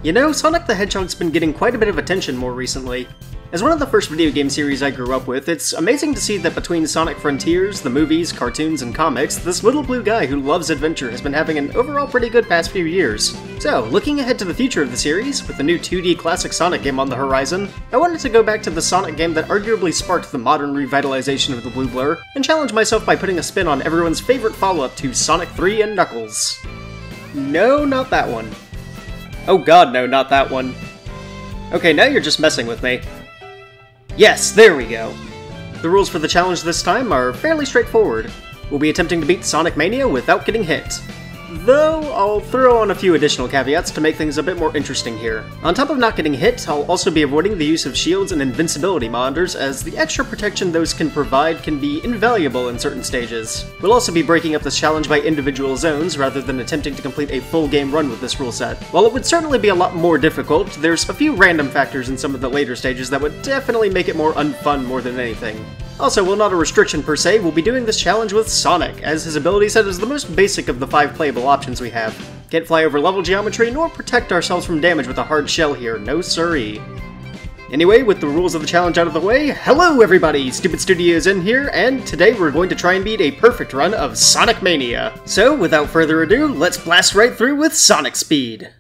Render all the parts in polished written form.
You know, Sonic the Hedgehog's been getting quite a bit of attention more recently. As one of the first video game series I grew up with, it's amazing to see that between Sonic Frontiers, the movies, cartoons, and comics, this little blue guy who loves adventure has been having an overall pretty good past few years. So, looking ahead to the future of the series, with the new 2D classic Sonic game on the horizon, I wanted to go back to the Sonic game that arguably sparked the modern revitalization of the Blue Blur, and challenge myself by putting a spin on everyone's favorite follow-up to Sonic 3 and Knuckles. No, not that one. Oh god, no, not that one. Okay, now you're just messing with me. Yes, there we go. The rules for the challenge this time are fairly straightforward. We'll be attempting to beat Sonic Mania without getting hit. Though, I'll throw on a few additional caveats to make things a bit more interesting here. On top of not getting hit, I'll also be avoiding the use of shields and invincibility monitors, as the extra protection those can provide can be invaluable in certain stages. We'll also be breaking up this challenge by individual zones, rather than attempting to complete a full game run with this rule set. While it would certainly be a lot more difficult, there's a few random factors in some of the later stages that would definitely make it more unfun more than anything. Also, while not a restriction per se, we'll be doing this challenge with Sonic, as his ability set is the most basic of the 5 playable options we have. Can't fly over level geometry, nor protect ourselves from damage with a hard shell here, no siree. Anyway, with the rules of the challenge out of the way, hello everybody! Stupid Studios in here, and today we're going to try and beat a perfect run of Sonic Mania. So, without further ado, let's blast right through with Sonic Speed!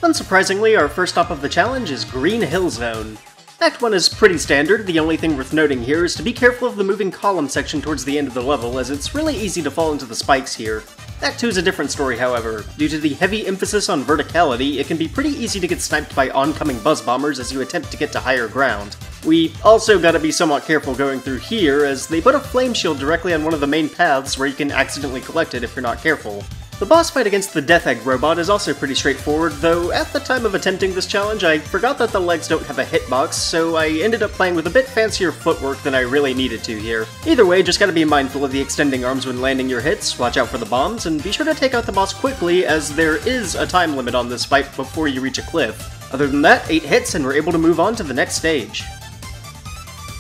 Unsurprisingly, our first stop of the challenge is Green Hill Zone. Act 1 is pretty standard, the only thing worth noting here is to be careful of the moving column section towards the end of the level, as it's really easy to fall into the spikes here. Act 2 is a different story, however. Due to the heavy emphasis on verticality, it can be pretty easy to get sniped by oncoming buzz bombers as you attempt to get to higher ground. We also gotta be somewhat careful going through here, as they put a flame shield directly on one of the main paths where you can accidentally collect it if you're not careful. The boss fight against the Death Egg robot is also pretty straightforward, though at the time of attempting this challenge I forgot that the legs don't have a hitbox, so I ended up playing with a bit fancier footwork than I really needed to here. Either way, just gotta be mindful of the extending arms when landing your hits, watch out for the bombs, and be sure to take out the boss quickly, as there is a time limit on this fight before you reach a cliff. Other than that, 8 hits and we're able to move on to the next stage.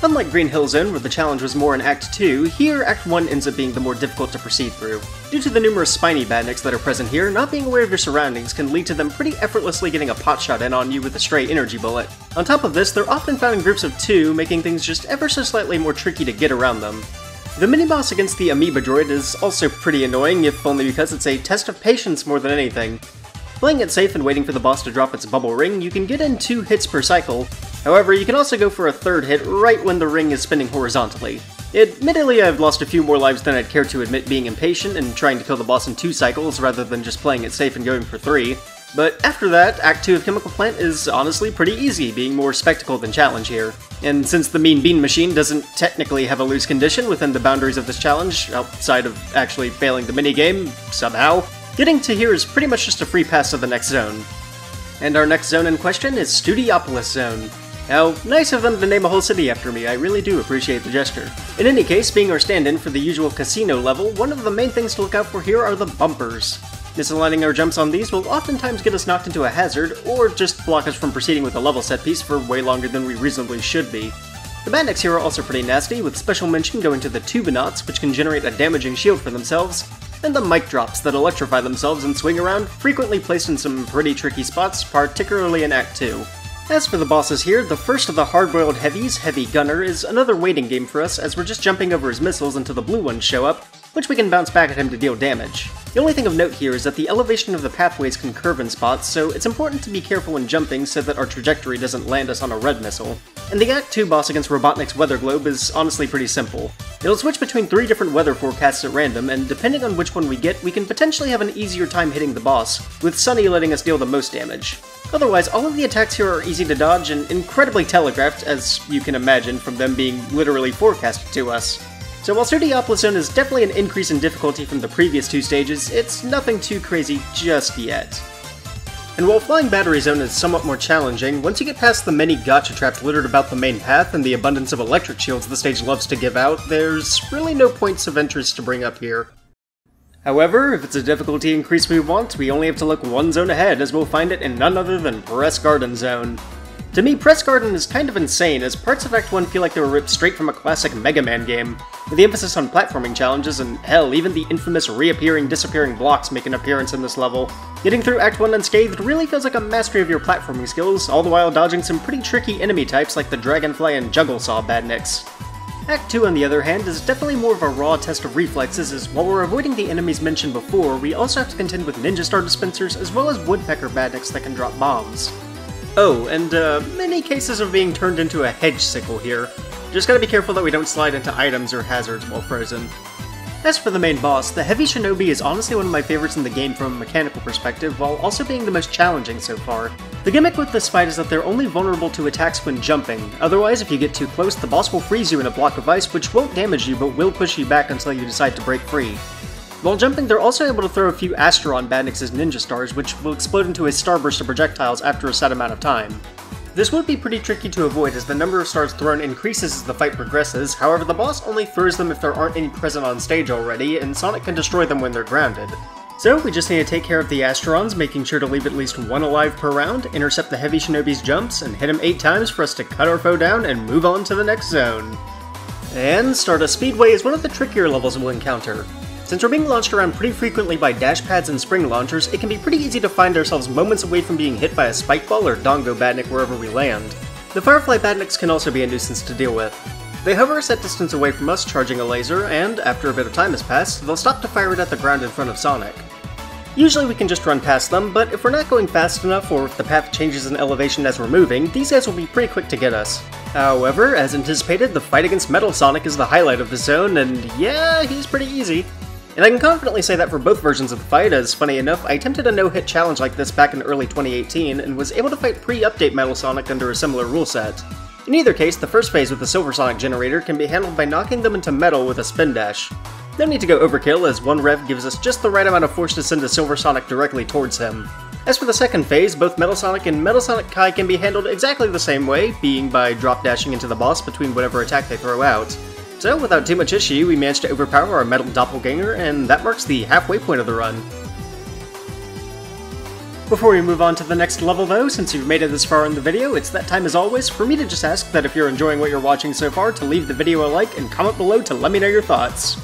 Unlike Green Hill Zone, where the challenge was more in Act 2, here Act 1 ends up being the more difficult to proceed through. Due to the numerous spiny badniks that are present here, not being aware of your surroundings can lead to them pretty effortlessly getting a potshot in on you with a stray energy bullet. On top of this, they're often found in groups of 2, making things just ever so slightly more tricky to get around them. The mini-boss against the Amoeba droid is also pretty annoying, if only because it's a test of patience more than anything. Playing it safe and waiting for the boss to drop its bubble ring, you can get in 2 hits per cycle. However, you can also go for a 3rd hit right when the ring is spinning horizontally. Admittedly, I've lost a few more lives than I'd care to admit being impatient and trying to kill the boss in 2 cycles rather than just playing it safe and going for 3. But after that, Act 2 of Chemical Plant is honestly pretty easy, being more spectacle than challenge here. And since the Mean Bean Machine doesn't technically have a loose condition within the boundaries of this challenge, outside of actually failing the minigame, somehow, getting to here is pretty much just a free pass to the next zone. And our next zone in question is Studiopolis Zone. Now, nice of them to name a whole city after me, I really do appreciate the gesture. In any case, being our stand-in for the usual casino level, one of the main things to look out for here are the bumpers. Misaligning our jumps on these will oftentimes get us knocked into a hazard, or just block us from proceeding with a level set piece for way longer than we reasonably should be. The badniks here are also pretty nasty, with special mention going to the Tubonauts, which can generate a damaging shield for themselves, and the mic drops that electrify themselves and swing around, frequently placed in some pretty tricky spots, particularly in Act 2. As for the bosses here, the first of the hard-boiled heavies, Heavy Gunner, is another waiting game for us, as we're just jumping over his missiles until the blue ones show up, which we can bounce back at him to deal damage. The only thing of note here is that the elevation of the pathways can curve in spots, so it's important to be careful when jumping so that our trajectory doesn't land us on a red missile. And the Act 2 boss against Robotnik's Weather Globe is honestly pretty simple. It'll switch between 3 different weather forecasts at random, and depending on which one we get, we can potentially have an easier time hitting the boss, with Sunny letting us deal the most damage. Otherwise, all of the attacks here are easy to dodge and incredibly telegraphed, as you can imagine from them being literally forecasted to us. So while Studiopolis Zone is definitely an increase in difficulty from the previous 2 stages, it's nothing too crazy just yet. And while Flying Battery Zone is somewhat more challenging, once you get past the many gotcha traps littered about the main path and the abundance of electric shields the stage loves to give out, there's really no points of interest to bring up here. However, if it's a difficulty increase we want, we only have to look 1 zone ahead, as we'll find it in none other than Press Garden Zone. To me, Press Garden is kind of insane, as parts of Act 1 feel like they were ripped straight from a classic Mega Man game, with the emphasis on platforming challenges, and hell, even the infamous reappearing, disappearing blocks make an appearance in this level. Getting through Act 1 unscathed really feels like a mastery of your platforming skills, all the while dodging some pretty tricky enemy types like the Dragonfly and Juggle Saw badniks. Act 2, on the other hand, is definitely more of a raw test of reflexes, as while we're avoiding the enemies mentioned before, we also have to contend with Ninja Star dispensers as well as Woodpecker badniks that can drop bombs. Oh, and many cases of being turned into a hedge sickle here. Just gotta be careful that we don't slide into items or hazards while frozen. As for the main boss, the Heavy Shinobi is honestly one of my favorites in the game from a mechanical perspective, while also being the most challenging so far. The gimmick with this fight is that they're only vulnerable to attacks when jumping, otherwise if you get too close the boss will freeze you in a block of ice which won't damage you but will push you back until you decide to break free. While jumping, they're also able to throw a few Asteron badniks as Ninja Stars, which will explode into a starburst of projectiles after a set amount of time. This would be pretty tricky to avoid as the number of stars thrown increases as the fight progresses, however the boss only throws them if there aren't any present on stage already, and Sonic can destroy them when they're grounded. So we just need to take care of the Asterons, making sure to leave at least one alive per round, intercept the Heavy Shinobi's jumps, and hit him 8 times for us to cut our foe down and move on to the next zone. And Stardust Speedway is one of the trickier levels we'll encounter. Since we're being launched around pretty frequently by dash pads and spring launchers, it can be pretty easy to find ourselves moments away from being hit by a spike ball or dongo badnik wherever we land. The Firefly badniks can also be a nuisance to deal with. They hover a set distance away from us, charging a laser, and after a bit of time has passed, they'll stop to fire it at the ground in front of Sonic. Usually we can just run past them, but if we're not going fast enough or if the path changes in elevation as we're moving, these guys will be pretty quick to get us. However, as anticipated, the fight against Metal Sonic is the highlight of the zone, and yeah, he's pretty easy. And I can confidently say that for both versions of the fight, as funny enough, I attempted a no-hit challenge like this back in early 2018, and was able to fight pre-update Metal Sonic under a similar rule set. In either case, the first phase with the Silver Sonic generator can be handled by knocking them into metal with a spin dash. No need to go overkill, as one rev gives us just the right amount of force to send a Silver Sonic directly towards him. As for the second phase, both Metal Sonic and Metal Sonic Kai can be handled exactly the same way, being by drop dashing into the boss between whatever attack they throw out. So, without too much issue, we managed to overpower our Metal Doppelganger, and that marks the halfway point of the run. Before we move on to the next level though, since you've made it this far in the video, it's that time as always for me to just ask that if you're enjoying what you're watching so far, to leave the video a like and comment below to let me know your thoughts.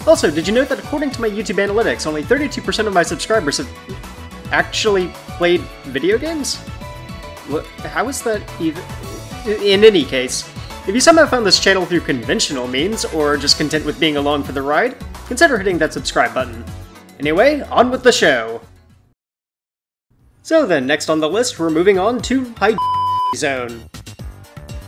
Also, did you know that according to my YouTube analytics, only 32% of my subscribers have actually played video games? How is that even... In any case, if you somehow found this channel through conventional means, or just content with being along for the ride, consider hitting that subscribe button. Anyway, on with the show! So then, next on the list, we're moving on to High Zone.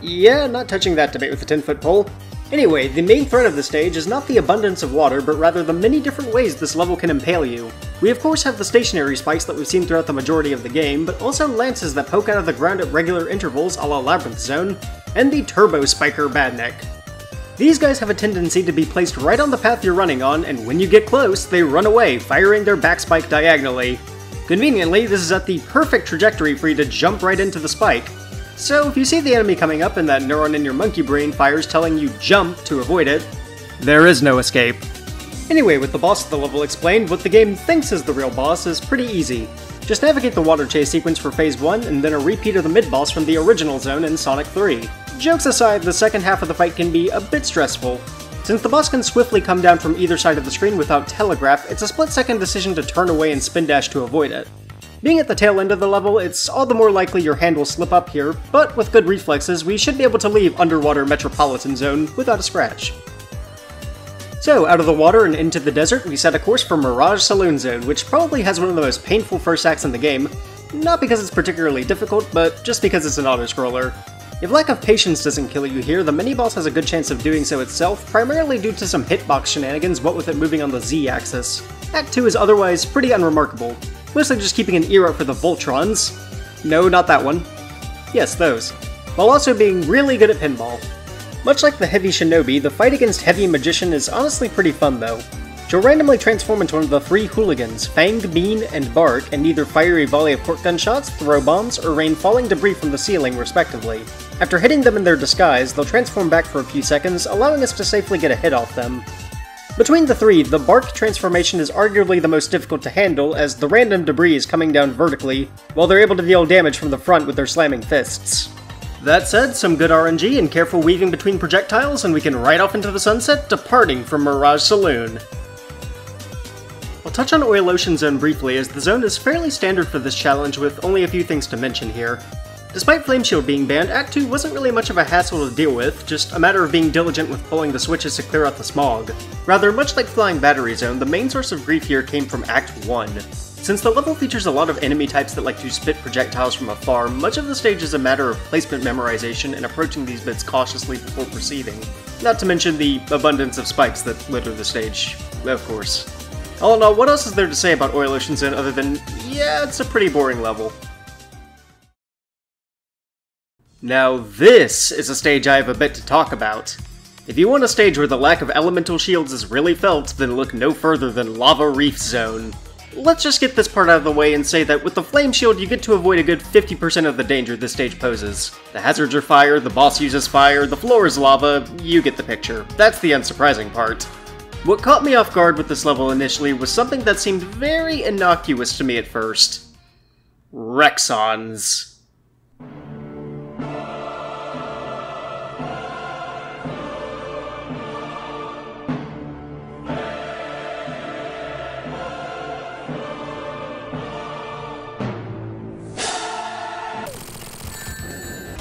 Yeah, not touching that debate with a 10-foot pole. Anyway, the main threat of the stage is not the abundance of water, but rather the many different ways this level can impale you. We of course have the stationary spikes that we've seen throughout the majority of the game, but also lances that poke out of the ground at regular intervals a la Labyrinth Zone, and the Turbo Spiker Badnik. These guys have a tendency to be placed right on the path you're running on, and when you get close, they run away, firing their back spike diagonally. Conveniently, this is at the perfect trajectory for you to jump right into the spike. So if you see the enemy coming up and that neuron in your monkey brain fires telling you jump to avoid it, there is no escape. Anyway, with the boss of the level explained, what the game thinks is the real boss is pretty easy. Just navigate the water chase sequence for Phase 1, and then a repeat of the mid-boss from the original zone in Sonic 3. Jokes aside, the second half of the fight can be a bit stressful. Since the boss can swiftly come down from either side of the screen without telegraph, it's a split-second decision to turn away and spin dash to avoid it. Being at the tail end of the level, it's all the more likely your hand will slip up here, but with good reflexes, we should be able to leave Underwater Metropolitan Zone without a scratch. So, out of the water and into the desert, we set a course for Mirage Saloon Zone, which probably has one of the most painful first acts in the game, not because it's particularly difficult, but just because it's an auto-scroller. If lack of patience doesn't kill you here, the mini-boss has a good chance of doing so itself, primarily due to some hitbox shenanigans, what with it moving on the Z-axis. Act 2 is otherwise pretty unremarkable, mostly just keeping an ear out for the Voltrons. No, not that one. Yes, those. While also being really good at pinball. Much like the Heavy Shinobi, the fight against Heavy Magician is honestly pretty fun though. She'll randomly transform into one of the 3 hooligans, Fang, Bean, and Bark, and either fire a volley of port gun shots, throw bombs, or rain falling debris from the ceiling, respectively. After hitting them in their disguise, they'll transform back for a few seconds, allowing us to safely get a hit off them. Between the three, the bark transformation is arguably the most difficult to handle, as the random debris is coming down vertically, while they're able to deal damage from the front with their slamming fists. That said, some good RNG and careful weaving between projectiles, and we can ride off into the sunset, departing from Mirage Saloon. I'll touch on Oil Ocean Zone briefly, as the zone is fairly standard for this challenge with only a few things to mention here. Despite Flame Shield being banned, Act 2 wasn't really much of a hassle to deal with, just a matter of being diligent with pulling the switches to clear out the smog. Rather, much like Flying Battery Zone, the main source of grief here came from Act 1. Since the level features a lot of enemy types that like to spit projectiles from afar, much of the stage is a matter of placement memorization and approaching these bits cautiously before proceeding. Not to mention the abundance of spikes that litter the stage, of course. All in all, what else is there to say about Oil Ocean Zone other than, yeah, it's a pretty boring level. Now this is a stage I have a bit to talk about. If you want a stage where the lack of elemental shields is really felt, then look no further than Lava Reef Zone. Let's just get this part out of the way and say that with the Flame Shield you get to avoid a good 50% of the danger this stage poses. The hazards are fire, the boss uses fire, the floor is lava, you get the picture. That's the unsurprising part. What caught me off guard with this level initially was something that seemed very innocuous to me at first. Rexons.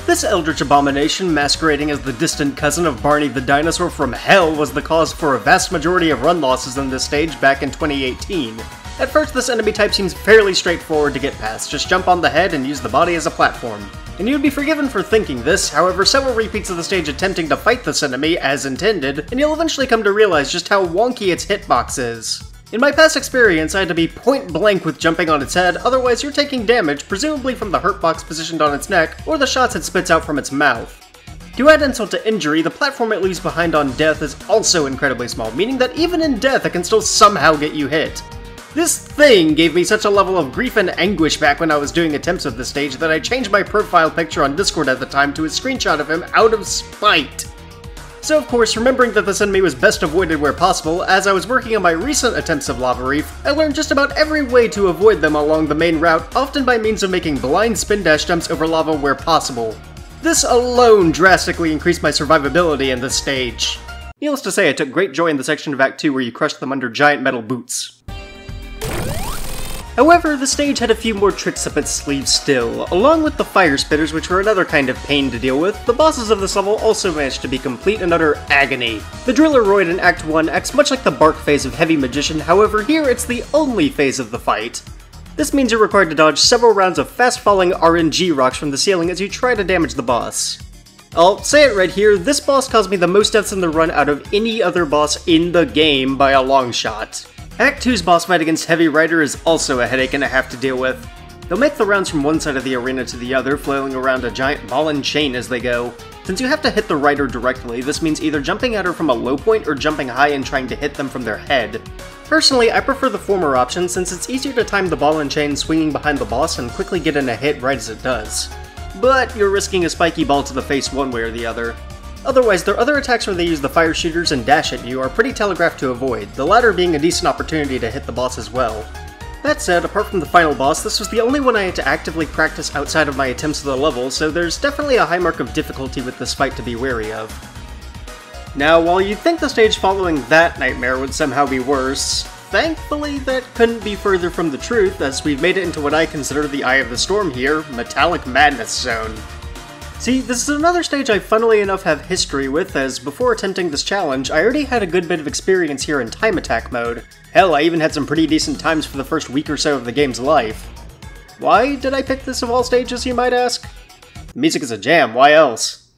This eldritch abomination, masquerading as the distant cousin of Barney the dinosaur from hell, was the cause for a vast majority of run losses in this stage back in 2018. At first, this enemy type seems fairly straightforward to get past, just jump on the head and use the body as a platform. And you'd be forgiven for thinking this, however, several repeats of the stage attempting to fight this enemy as intended, and you'll eventually come to realize just how wonky its hitbox is. In my past experience, I had to be point blank with jumping on its head, otherwise you're taking damage, presumably from the hurt box positioned on its neck, or the shots it spits out from its mouth. To add insult to injury, the platform it leaves behind on death is also incredibly small, meaning that even in death it can still somehow get you hit. This thing gave me such a level of grief and anguish back when I was doing attempts of this stage that I changed my profile picture on Discord at the time to a screenshot of him out of spite. So of course, remembering that this enemy was best avoided where possible, as I was working on my recent attempts of Lava Reef, I learned just about every way to avoid them along the main route, often by means of making blind spin dash jumps over lava where possible. This alone drastically increased my survivability in this stage. Needless to say, I took great joy in the section of Act 2 where you crushed them under giant metal boots. However, the stage had a few more tricks up its sleeve still. Along with the fire spitters, which were another kind of pain to deal with, the bosses of this level also managed to be complete and utter agony. The Drilleroid in Act 1 acts much like the bark phase of Heavy Magician, however here it's the only phase of the fight. This means you're required to dodge several rounds of fast-falling RNG rocks from the ceiling as you try to damage the boss. I'll say it right here, this boss caused me the most deaths in the run out of any other boss in the game by a long shot. Act 2's boss fight against Heavy Rider is also a headache and a half to deal with. They'll make the rounds from one side of the arena to the other, flailing around a giant ball and chain as they go. Since you have to hit the rider directly, this means either jumping at her from a low point or jumping high and trying to hit them from their head. Personally, I prefer the former option since it's easier to time the ball and chain swinging behind the boss and quickly get in a hit right as it does. But you're risking a spiky ball to the face one way or the other. Otherwise, their other attacks where they use the fire shooters and dash at you are pretty telegraphed to avoid, the latter being a decent opportunity to hit the boss as well. That said, apart from the final boss, this was the only one I had to actively practice outside of my attempts of the level, so there's definitely a high mark of difficulty with this fight to be wary of. Now, while you'd think the stage following that nightmare would somehow be worse, thankfully that couldn't be further from the truth, as we've made it into what I consider the Eye of the Storm here, Metallic Madness Zone. See, this is another stage I funnily enough have history with, as before attempting this challenge, I already had a good bit of experience here in time attack mode. Hell, I even had some pretty decent times for the first week or so of the game's life. Why did I pick this of all stages, you might ask? The music is a jam, why else?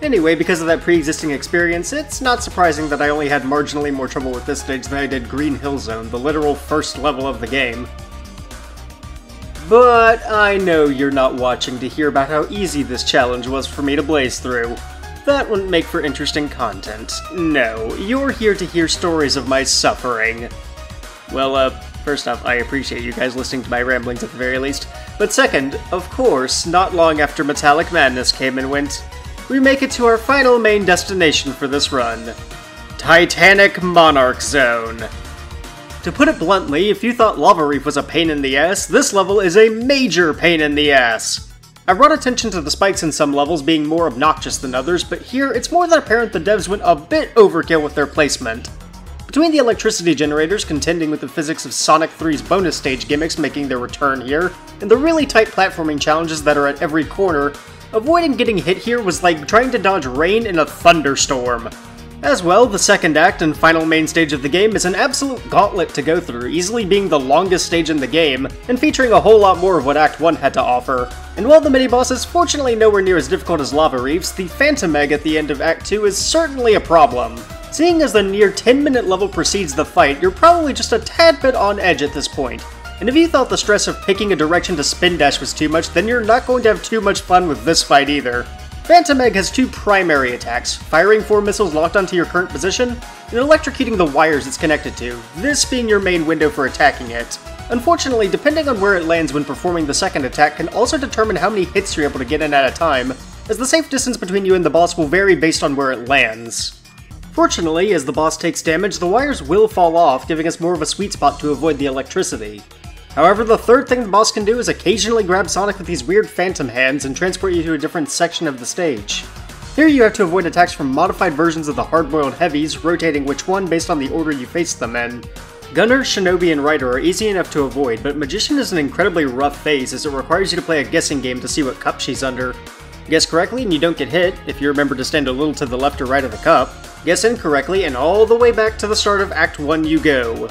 Anyway, because of that pre-existing experience, it's not surprising that I only had marginally more trouble with this stage than I did Green Hill Zone, the literal first level of the game. But I know you're not watching to hear about how easy this challenge was for me to blaze through. that wouldn't make for interesting content. No, you're here to hear stories of my suffering. Well, first off, I appreciate you guys listening to my ramblings at the very least. But second, of course, not long after Metallic Madness came and went, we make it to our final main destination for this run. Titanic Monarch Zone. To put it bluntly, if you thought Lava Reef was a pain in the ass, this level is a major pain in the ass. I brought attention to the spikes in some levels being more obnoxious than others, but here it's more than apparent the devs went a bit overkill with their placement. Between the electricity generators contending with the physics of Sonic 3's bonus stage gimmicks making their return here, and the really tight platforming challenges that are at every corner, avoiding getting hit here was like trying to dodge rain in a thunderstorm. As well, the second act and final main stage of the game is an absolute gauntlet to go through, easily being the longest stage in the game, and featuring a whole lot more of what Act 1 had to offer. And while the mini-boss is fortunately nowhere near as difficult as Lava Reefs, the Phantom Egg at the end of Act 2 is certainly a problem. Seeing as the near 10-minute level precedes the fight, you're probably just a tad bit on edge at this point. And if you thought the stress of picking a direction to spin dash was too much, then you're not going to have too much fun with this fight either. Phantom Egg has two primary attacks, firing 4 missiles locked onto your current position, and electrocuting the wires it's connected to, this being your main window for attacking it. Unfortunately, depending on where it lands when performing the second attack can also determine how many hits you're able to get in at a time, as the safe distance between you and the boss will vary based on where it lands. Fortunately, as the boss takes damage, the wires will fall off, giving us more of a sweet spot to avoid the electricity. However, the third thing the boss can do is occasionally grab Sonic with these weird phantom hands and transport you to a different section of the stage. Here you have to avoid attacks from modified versions of the hard-boiled heavies, rotating which one based on the order you face them in. Gunner, Shinobi, and Rider are easy enough to avoid, but Magician is an incredibly rough phase as it requires you to play a guessing game to see what cup she's under. Guess correctly and you don't get hit, if you remember to stand a little to the left or right of the cup. Guess incorrectly and all the way back to the start of Act 1 you go.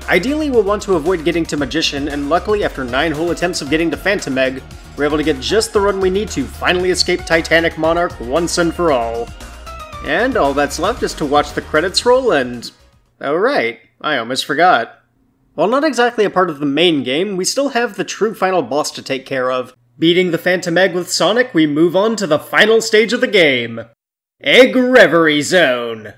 Ideally, we'll want to avoid getting to Magician, and luckily after 9 whole attempts of getting to Phantom Egg, we're able to get just the run we need to finally escape Titanic Monarch once and for all. And all that's left is to watch the credits roll and... oh right, I almost forgot. While not exactly a part of the main game, we still have the true final boss to take care of. Beating the Phantom Egg with Sonic, we move on to the final stage of the game. Egg Reverie Zone!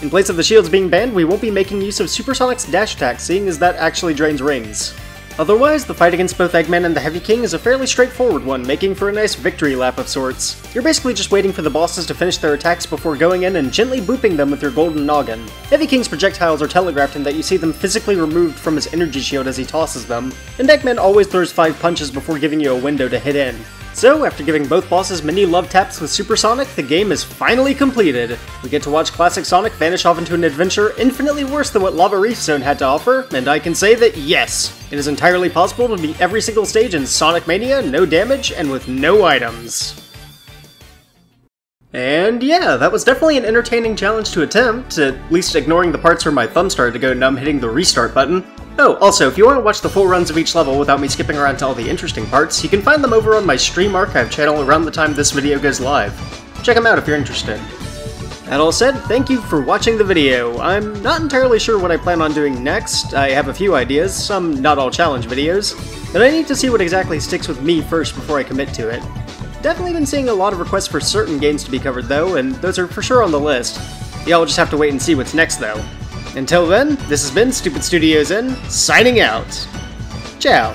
In place of the shields being banned, we won't be making use of Supersonic's dash attack, seeing as that actually drains rings. Otherwise, the fight against both Eggman and the Heavy King is a fairly straightforward one, making for a nice victory lap of sorts. You're basically just waiting for the bosses to finish their attacks before going in and gently booping them with your golden noggin. Heavy King's projectiles are telegraphed in that you see them physically removed from his energy shield as he tosses them, and Eggman always throws 5 punches before giving you a window to hit in. So, after giving both bosses many love taps with Super Sonic, the game is finally completed. We get to watch classic Sonic vanish off into an adventure infinitely worse than what Lava Reef Zone had to offer, and I can say that yes, it is entirely possible to beat every single stage in Sonic Mania, no damage, and with no items. And yeah, that was definitely an entertaining challenge to attempt, at least ignoring the parts where my thumb started to go numb hitting the restart button. Oh, also, if you want to watch the full runs of each level without me skipping around to all the interesting parts, you can find them over on my Stream Archive channel around the time this video goes live. Check them out if you're interested. That all said, thank you for watching the video. I'm not entirely sure what I plan on doing next. I have a few ideas, some not all challenge videos, but I need to see what exactly sticks with me first before I commit to it. Definitely been seeing a lot of requests for certain games to be covered though, and those are for sure on the list. Y'all just have to wait and see what's next though. Until then, this has been Stupid Studios In, signing out. Ciao.